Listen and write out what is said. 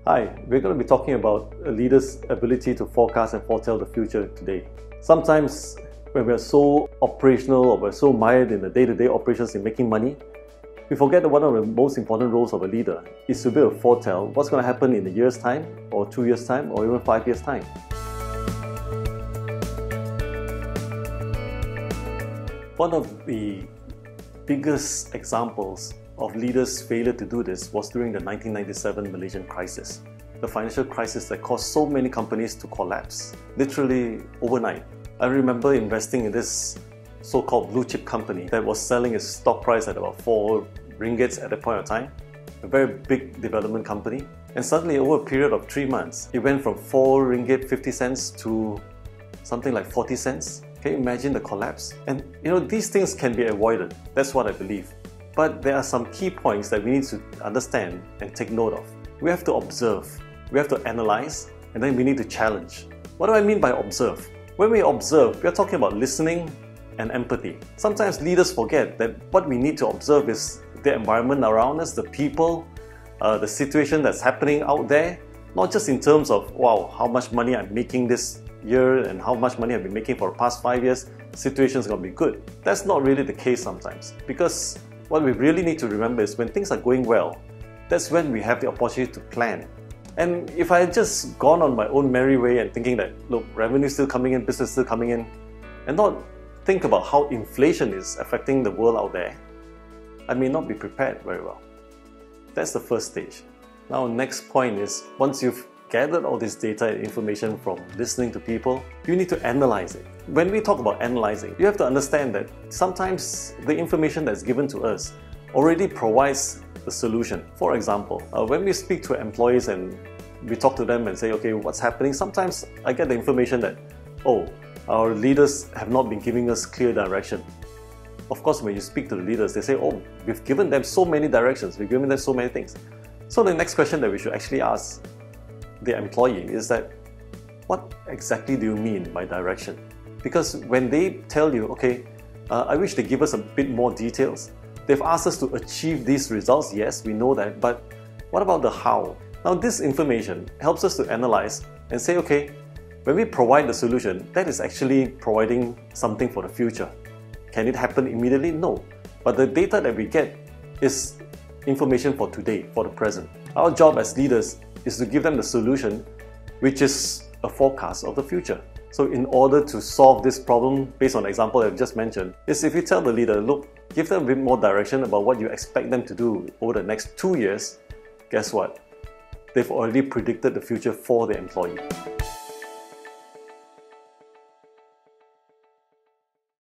Hi, we're going to be talking about a leader's ability to forecast and foretell the future today. Sometimes when we're so operational or we're so mired in the day-to-day operations in making money, we forget that one of the most important roles of a leader is to be able to foretell what's going to happen in a year's time, or 2 years' time, or even 5 years' time. One of the biggest examples of leaders' failure to do this was during the 1997 Malaysian crisis. The financial crisis that caused so many companies to collapse, literally overnight. I remember investing in this so-called blue chip company that was selling its stock price at about 4 ringgits at that point of time. A very big development company. And suddenly over a period of 3 months, it went from 4 ringgit 50 cents to something like 40 cents. Can you imagine the collapse? And these things can be avoided. That's what I believe. But there are some key points that we need to understand and take note of. We have to observe, we have to analyze, and then we need to challenge. What do I mean by observe? When we observe, we are talking about listening and empathy. Sometimes leaders forget that what we need to observe is the environment around us, the people, the situation that's happening out there, not just in terms of, wow, how much money I'm making this year and how much money I've been making for the past 5 years, situation's gonna be good. That's not really the case sometimes, because what we really need to remember is when things are going well, that's when we have the opportunity to plan. And if I had just gone on my own merry way and thinking that, look, revenue is still coming in, business is still coming in, and not think about how inflation is affecting the world out there, I may not be prepared very well. That's the first stage. Now, next point is, once you've gathered all this data and information from listening to people, you need to analyze it. When we talk about analyzing, you have to understand that sometimes the information that's given to us already provides the solution. For example, when we speak to employees and we talk to them and say, okay, what's happening? Sometimes I get the information that, oh, our leaders have not been giving us clear direction. Of course, when you speak to the leaders, they say, oh, we've given them so many directions, we've given them so many things. So the next question that we should actually ask the employee is that, what exactly do you mean by direction? Because when they tell you, okay, I wish they give us a bit more details. They've asked us to achieve these results, yes, we know that, but what about the how? Now this information helps us to analyze and say, okay, when we provide the solution, that is actually providing something for the future. Can it happen immediately? No. But the data that we get is information for today, for the present. Our job as leaders is to give them the solution, which is a forecast of the future. So in order to solve this problem, based on the example I've just mentioned, is if you tell the leader, look, give them a bit more direction about what you expect them to do over the next 2 years, guess what? They've already predicted the future for the employee.